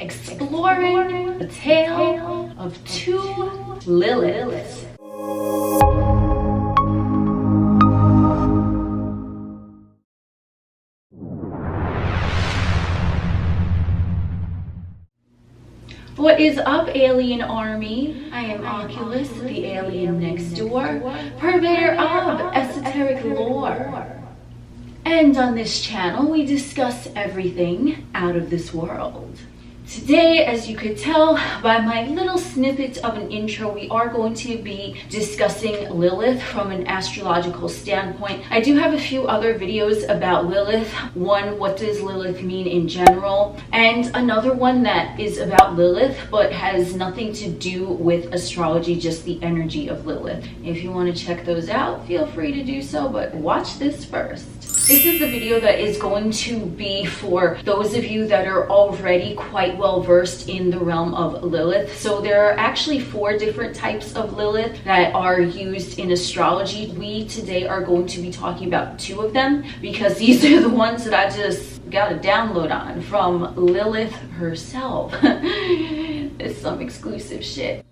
exploring the tale of two Liliths. What is up, Alien Army? I am Oculus, the alien next door, purveyor of esoteric lore. And on this channel, we discuss everything out of this world. Today, as you could tell by my little snippet of an intro, we are going to be discussing Lilith from an astrological standpoint. I do have a few other videos about Lilith. One, what does Lilith mean in general? And another one that is about Lilith, but has nothing to do with astrology, just the energy of Lilith. If you want to check those out, feel free to do so, but watch this first. This is the video that is going to be for those of you that are already quite well versed in the realm of Lilith. So there are actually 4 different types of Lilith that are used in astrology. We today are going to be talking about 2 of them because these are the ones that I just got a download on from Lilith herself. It's some exclusive shit.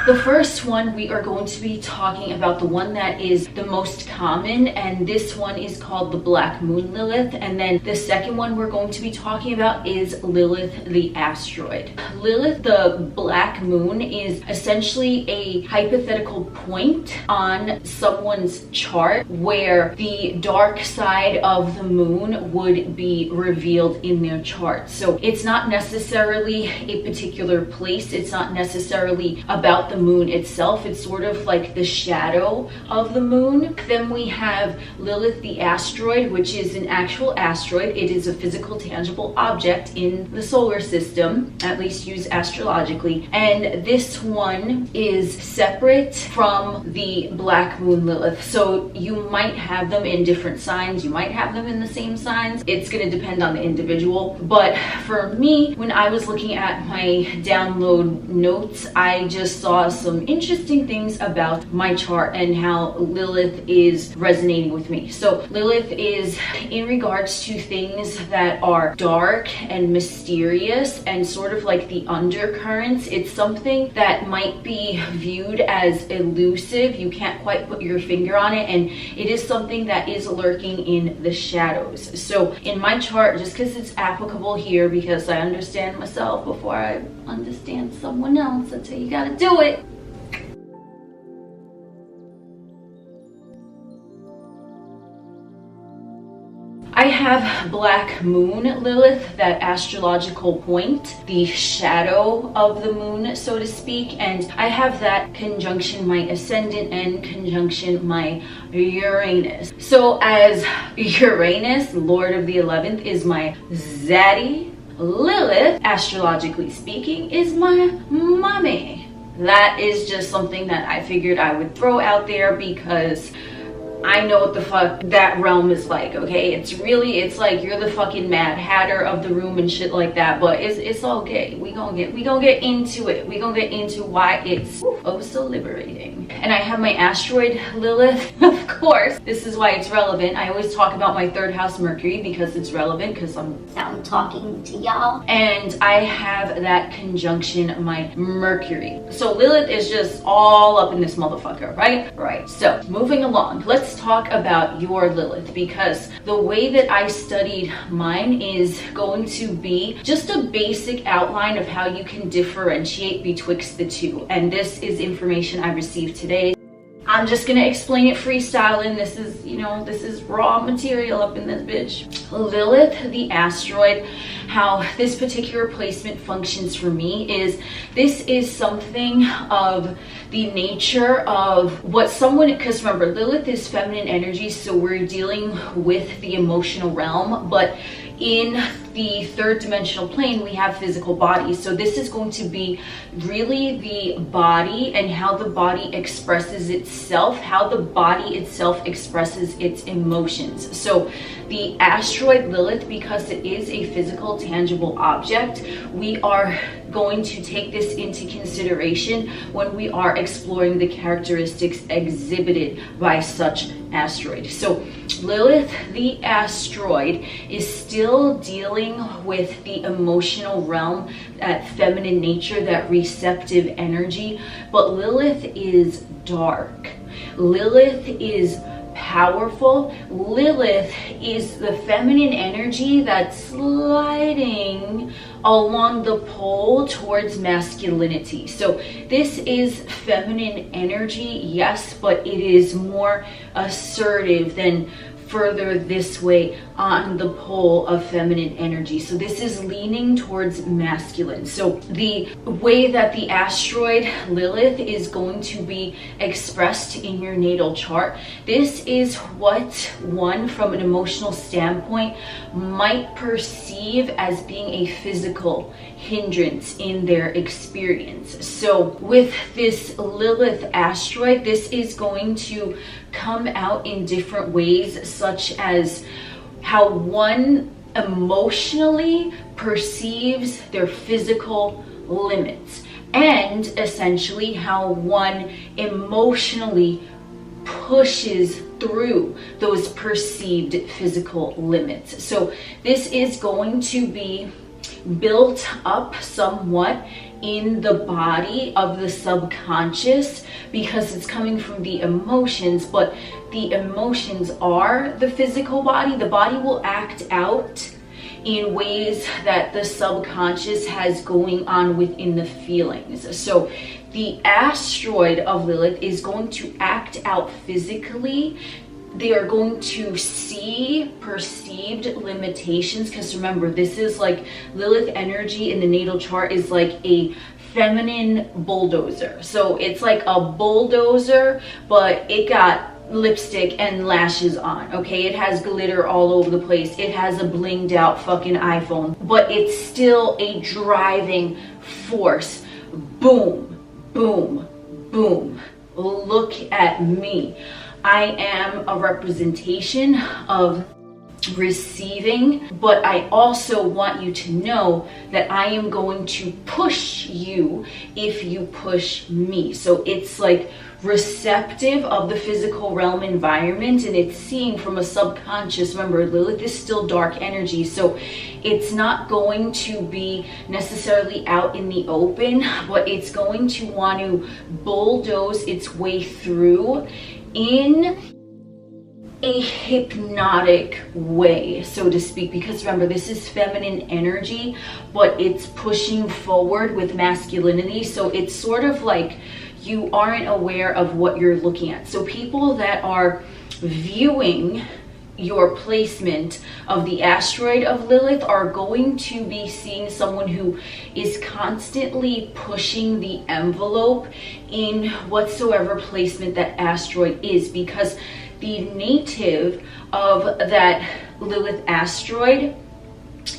The first one, we are going to be talking about the one that is the most common, and this one is called the Black Moon Lilith. And then the second one we're going to be talking about is Lilith the Asteroid. Lilith the Black Moon is essentially a hypothetical point on someone's chart where the dark side of the moon would be revealed in their chart. So it's not necessarily a particular place, it's not necessarily about the moon itself, it's sort of like the shadow of the moon. Then we have Lilith the Asteroid, which is an actual asteroid. It is a physical, tangible object in the solar system, at least used astrologically. And this one is separate from the Black Moon Lilith. So you might have them in different signs, you might have them in the same signs. It's going to depend on the individual. But for me, when I was looking at my download notes, I just saw some interesting things about my chart and how Lilith is resonating with me. So Lilith is in regards to things that are dark and mysterious and sort of like the undercurrents. It's something that might be viewed as elusive. You can't quite put your finger on it, and it is something that is lurking in the shadows. So in my chart, just because it's applicable here, because I understand myself before I understand someone else, that's how you gotta do it. I have Black Moon Lilith, that astrological point, the shadow of the moon, so to speak, and I have that conjunction my ascendant and conjunction my Uranus. So as Uranus, Lord of the 11th, is my zaddy, Lilith, astrologically speaking, is my mommy. That is just something that I figured I would throw out there because I know what the fuck that realm is like, okay? It's like you're the fucking Mad Hatter of the room and shit like that, but it's all gay. We gonna get into it. We gonna get into why it's oh so liberating. And I have my asteroid Lilith, of course. This is why it's relevant. I always talk about my 3rd house Mercury because it's relevant, because I'm talking to y'all. And I have that conjunction my Mercury. So Lilith is just all up in this motherfucker, right? Right. So moving along, let's talk about your Lilith, because the way that I studied mine is going to be just a basic outline of how you can differentiate betwixt the 2. And this is information I received today. I'm just gonna explain it freestyling. This is, this is raw material up in this bitch. Lilith the Asteroid, how this particular placement functions for me is, this is something of the nature of what someone, because remember, Lilith is feminine energy, so we're dealing with the emotional realm, but in the 3rd dimensional plane we have physical bodies. So this is going to be really the body and how the body expresses itself, how the body itself expresses its emotions. So the asteroid Lilith, because it is a physical, tangible object, we are going to take this into consideration when we are exploring the characteristics exhibited by such asteroid. So Lilith the Asteroid is still dealing dealing with the emotional realm, that feminine nature, that receptive energy. But Lilith is dark. Lilith is powerful. Lilith is the feminine energy that's sliding along the pole towards masculinity. So this is feminine energy, yes, but it is more assertive than further this way on the pole of feminine energy. So this is leaning towards masculine. So the way that the asteroid Lilith is going to be expressed in your natal chart, this is what one from an emotional standpoint might perceive as being a physical hindrance in their experience. So with this Lilith asteroid, this is going to come out in different ways, such as how one emotionally perceives their physical limits, and essentially how one emotionally pushes through those perceived physical limits. So this is going to be built up somewhat in the body of the subconscious, because it's coming from the emotions, but the emotions are the physical body. The body will act out in ways that the subconscious has going on within the feelings. So the asteroid of Lilith is going to act out physically. They are going to see perceived limitations, because remember, this is like Lilith energy in the natal chart is like a feminine bulldozer. So it's like a bulldozer, but it got lipstick and lashes on, okay? It has glitter all over the place. It has a blinged out fucking iPhone, but it's still a driving force. Boom, boom, boom. Look at me. I am a representation of receiving, but I also want you to know that I am going to push you if you push me. So it's like receptive of the physical realm environment, and it's seeing from a subconscious. Remember, Lilith is still dark energy, so it's not going to be necessarily out in the open, but it's going to want to bulldoze its way through in a hypnotic way, so to speak, because remember, this is feminine energy, but it's pushing forward with masculinity. So it's sort of like you aren't aware of what you're looking at. So people that are viewing your placement of the asteroid of Lilith are going to be seeing someone who is constantly pushing the envelope in whatsoever placement that asteroid is, because the native of that Lilith asteroid,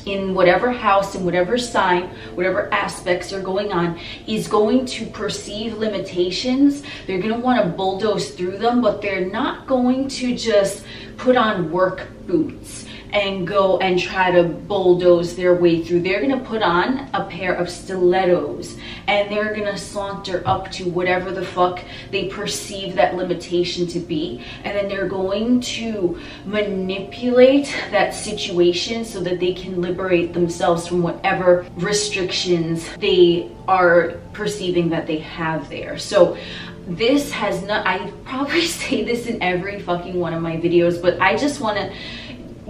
in whatever house, in whatever sign, whatever aspects are going on, is going to perceive limitations. They're going to want to bulldoze through them, but they're not going to just put on work boots and go and try to bulldoze their way through. They're going to put on a pair of stilettos and they're going to saunter up to whatever the fuck they perceive that limitation to be, and then they're going to manipulate that situation so that they can liberate themselves from whatever restrictions they are perceiving that they have there. So this has not, I probably say this in every fucking one of my videos, but I just want to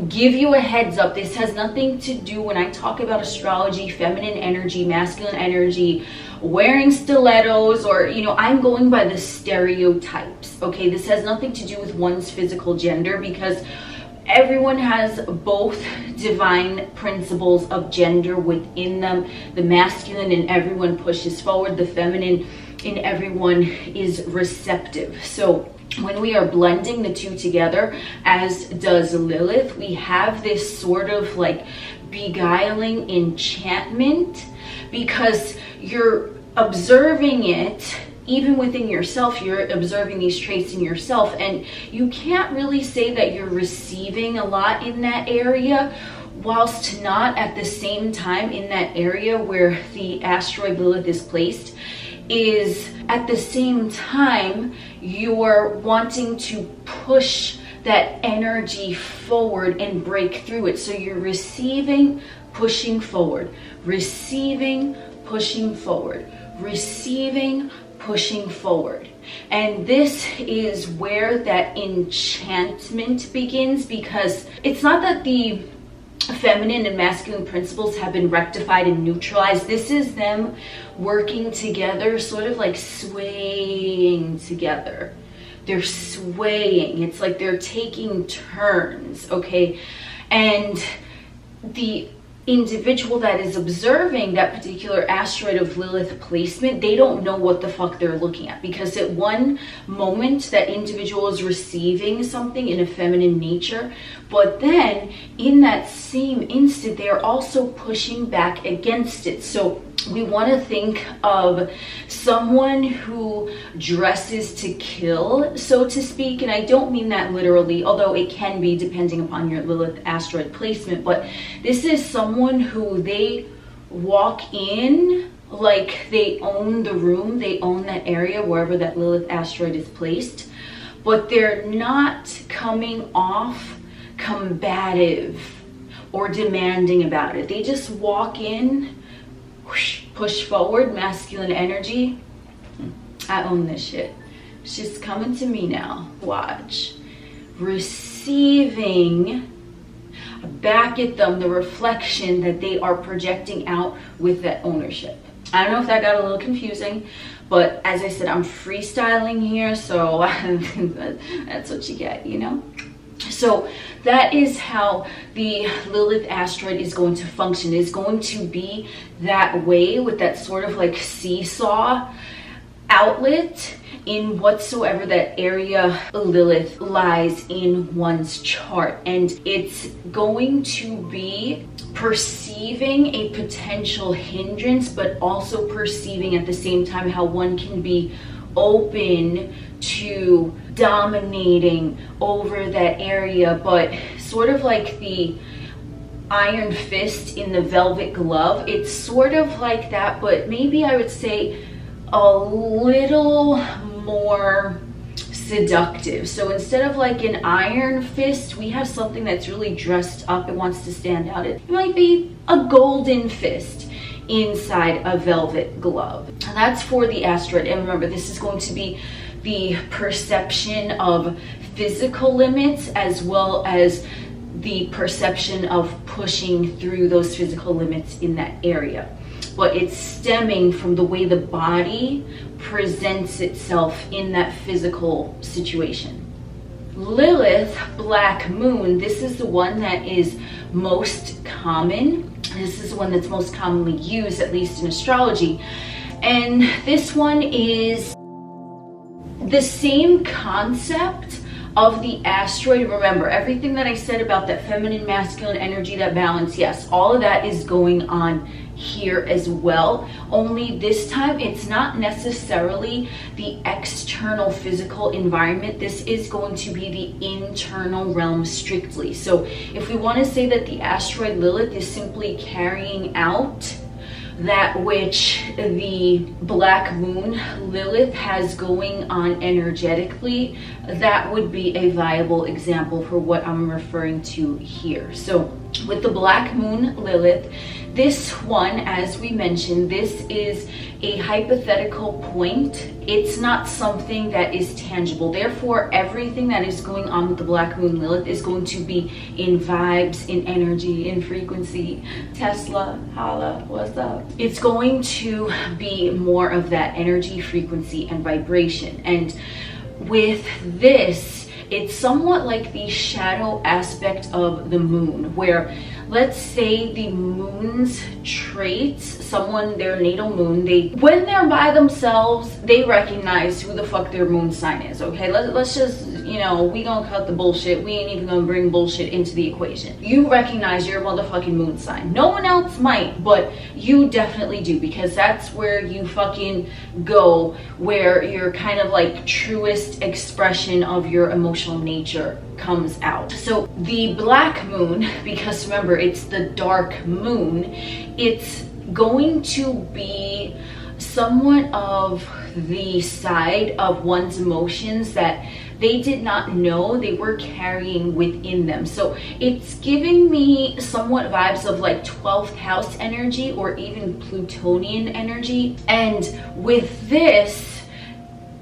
give you a heads up. This has nothing to do, when I talk about astrology, feminine energy, masculine energy, wearing stilettos, or, you know, I'm going by the stereotypes, okay? This has nothing to do with one's physical gender, because everyone has both divine principles of gender within them. The masculine in everyone pushes forward, the feminine in everyone is receptive. So when we are blending the two together, as does Lilith, we have this sort of like beguiling enchantment, because you're observing it even within yourself. You're observing these traits in yourself, and you can't really say that you're receiving a lot in that area, whilst not at the same time in that area where the asteroid Lilith is placed, is at the same time you're wanting to push that energy forward and break through it. So you're receiving pushing forward, receiving, pushing forward, receiving, pushing forward. And this is where that enchantment begins, because it's not that the feminine and masculine principles have been rectified and neutralized. This is them working together, sort of like swaying together. They're swaying. It's like they're taking turns, okay? And the individual that is observing that particular asteroid of Lilith placement, they don't know what the fuck they're looking at, because at one moment that individual is receiving something in a feminine nature, but then in that same instant they are also pushing back against it. So we want to think of someone who dresses to kill, so to speak, and I don't mean that literally, although it can be depending upon your Lilith asteroid placement, but this is someone who they walk in like they own the room, they own that area wherever that Lilith asteroid is placed, but they're not coming off combative or demanding about it. They just walk in, push forward, masculine energy. I own this shit. She's coming to me now. Watch. Receiving back at them the reflection that they are projecting out with that ownership. I don't know if that got a little confusing, but as I said, I'm freestyling here, so that's what you get, you know? So that is how the Lilith asteroid is going to function. It's going to be that way, with that sort of like seesaw outlet in whatsoever that area Lilith lies in one's chart. And it's going to be perceiving a potential hindrance, but also perceiving at the same time how one can be open to dominating over that area, but sort of like the iron fist in the velvet glove. It's sort of like that, but maybe I would say a little more seductive. So instead of like an iron fist, we have something that's really dressed up. It wants to stand out. It might be a golden fist inside a velvet glove. And that's for the asteroid. And remember, this is going to be the perception of physical limits as well as the perception of pushing through those physical limits in that area. But it's stemming from the way the body presents itself in that physical situation. Lilith, black moon, this is the one that is most common. This is the one that's most commonly used, at least in astrology. And this one is the same concept of the asteroid. Remember, everything that I said about that feminine, masculine energy, that balance, yes, all of that is going on here as well. Only this time, it's not necessarily the external physical environment. This is going to be the internal realm strictly. So if we want to say that the asteroid Lilith is simply carrying out that which the black moon Lilith has going on energetically, that would be a viable example for what I'm referring to here. So with the black moon Lilith, this one, as we mentioned, this is a hypothetical point. It's not something that is tangible. Therefore, everything that is going on with the black moon Lilith is going to be in vibes, in energy, in frequency. Tesla, holla, what's up? It's going to be more of that energy, frequency, and vibration. And with this, it's somewhat like the shadow aspect of the moon, where let's say the moon's traits, someone, their natal moon, when they're by themselves, they recognize who the fuck their moon sign is, okay? Let's just, you know, we gonna cut the bullshit. We ain't even gonna bring bullshit into the equation. You recognize your motherfucking moon sign. No one else might, but you definitely do, because that's where you fucking go, where your kind of like truest expression of your emotional nature comes out. So the black moon, because remember, it's the dark moon, it's going to be somewhat of the side of one's emotions that they did not know they were carrying within them. So it's giving me somewhat vibes of like 12th house energy or even Plutonian energy. And with this,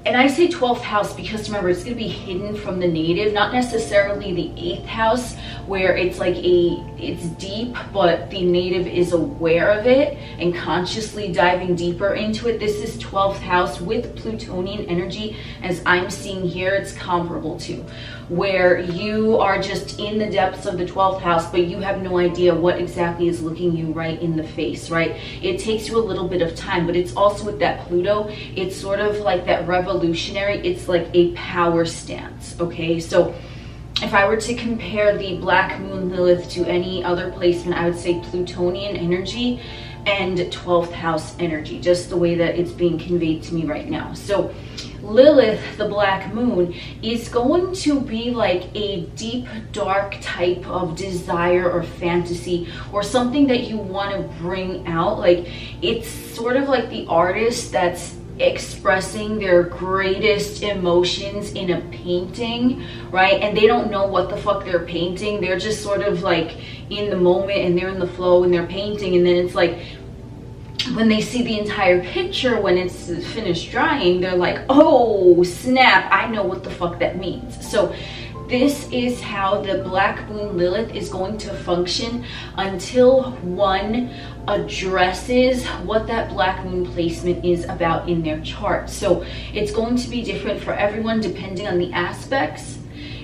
and I say 12th house because remember, it's going to be hidden from the native, not necessarily the 8th house where it's like it's deep, but the native is aware of it and consciously diving deeper into it. This is 12th house with Plutonian energy, as I'm seeing here. It's comparable to where you are just in the depths of the 12th house, but you have no idea what exactly is looking you right in the face, right? It takes you a little bit of time, but it's also with that Pluto, it's sort of like that revolutionary, it's like a power stance, okay? So if I were to compare the Black Moon Lilith to any other placement, I would say Plutonian energy and 12th house energy, just the way that it's being conveyed to me right now. So Lilith, the Black Moon, is going to be like a deep, dark type of desire or fantasy or something that you want to bring out. Like it's sort of like the artist that's expressing their greatest emotions in a painting, right? And they don't know what the fuck they're painting. They're just sort of like in the moment and they're in the flow and they're painting, and then it's like when they see the entire picture, when it's finished drying, they're like, oh snap, I know what the fuck that means. So this is how the Black Moon Lilith is going to function until one addresses what that Black Moon placement is about in their chart. So it's going to be different for everyone depending on the aspects.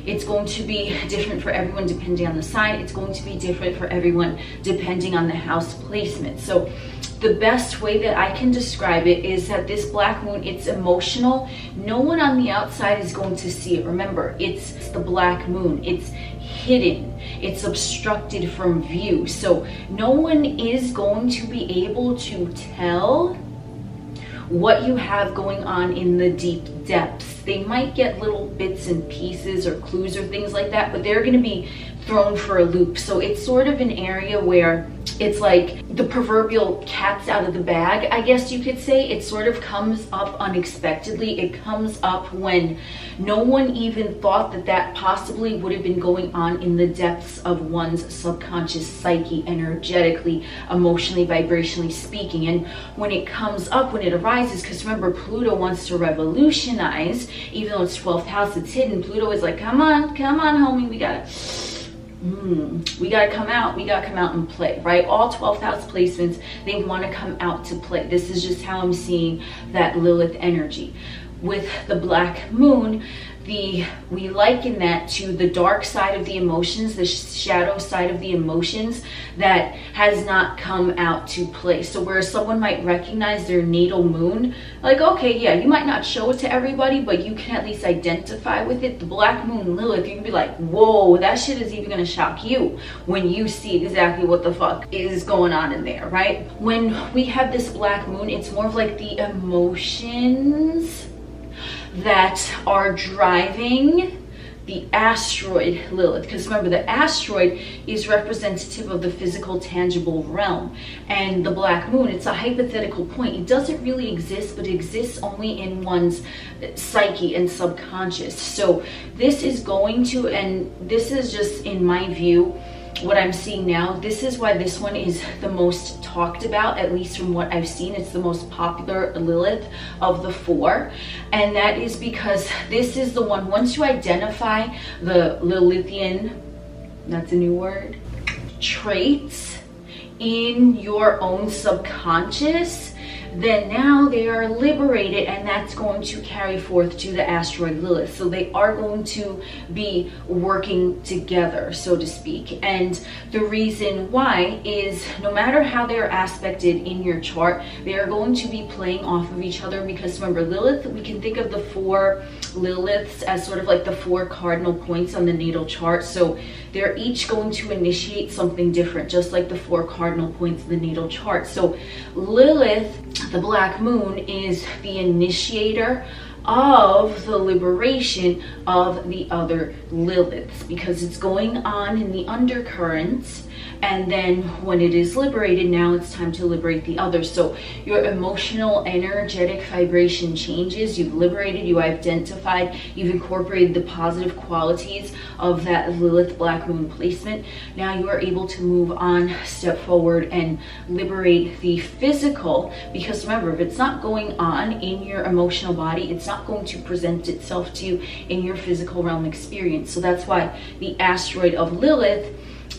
It's going to be different for everyone depending on the sign. It's going to be different for everyone depending on the house placement. So the best way that I can describe it is that this Black Moon, it's emotional. No one on the outside is going to see it. Remember, it's the Black Moon. It's hidden. It's obstructed from view. So no one is going to be able to tell what you have going on in the deep depths. They might get little bits and pieces or clues or things like that, but they're going to be thrown for a loop. So it's sort of an area where it's like the proverbial cat's out of the bag, I guess you could say. It sort of comes up unexpectedly. It comes up when no one even thought that that possibly would have been going on in the depths of one's subconscious psyche, energetically, emotionally, vibrationally speaking. And when it comes up, when it arises, because remember, Pluto wants to revolutionize, even though it's 12th house, it's hidden. Pluto is like, come on, homie, we gotta come out, we gotta come out and play, right? All 12th house placements, they want to come out to play. This is just how I'm seeing that Lilith energy. With the Black Moon, we liken that to the dark side of the emotions, the shadow side of the emotions that has not come out to play. So where someone might recognize their natal moon, like, okay, yeah, you might not show it to everybody, but you can at least identify with it. The Black Moon Lilith, you can be like, whoa, that shit is even gonna shock you when you see exactly what the fuck is going on in there, right? When we have this Black Moon, it's more of like the emotions that are driving the asteroid Lilith, because remember, the asteroid is representative of the physical, tangible realm, and the Black Moon, it's a hypothetical point. It doesn't really exist, but it exists only in one's psyche and subconscious. So this is going to, and this is just in my view, what I'm seeing now, this is why this one is the most talked about, at least from what I've seen. It's the most popular Lilith of the four, and that is because this is the one, once you identify the Lilithian, that's a new word, traits in your own subconscious, then now they are liberated, and that's going to carry forth to the asteroid Lilith. So they are going to be working together, so to speak. And the reason why is no matter how they are aspected in your chart, they are going to be playing off of each other, because remember, Lilith, we can think of the four Liliths as sort of like the four cardinal points on the natal chart. So they're each going to initiate something different, just like the four cardinal points of the natal chart. So Lilith, the Black Moon, is the initiator of the liberation of the other Liliths, because it's going on in the undercurrents, And then when it is liberated, now it's time to liberate the other. So your emotional, energetic vibration changes. You've liberated, you identified, you've incorporated the positive qualities of that Lilith Black Moon placement. Now you are able to move on, step forward, and liberate the physical. Because remember, if it's not going on in your emotional body, it's not going to present itself to you in your physical realm experience. So that's why the asteroid of Lilith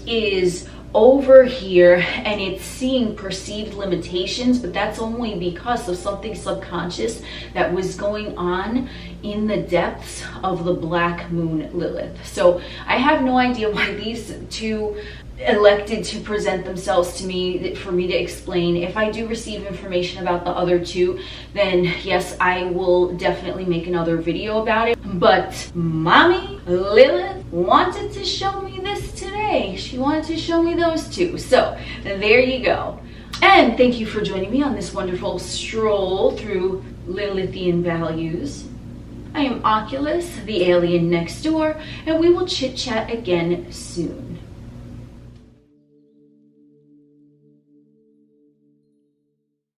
is over here and it's seeing perceived limitations, but that's only because of something subconscious that was going on in the depths of the Black Moon Lilith. So I have no idea why these two elected to present themselves to me for me to explain. If I do receive information about the other two, then yes, I will definitely make another video about it. But mommy Lilith wanted to show me this today. She wanted to show me those two. So there you go. And thank you for joining me on this wonderful stroll through Lilithian values. I am Oculus, the alien next door, and we will chit chat again soon.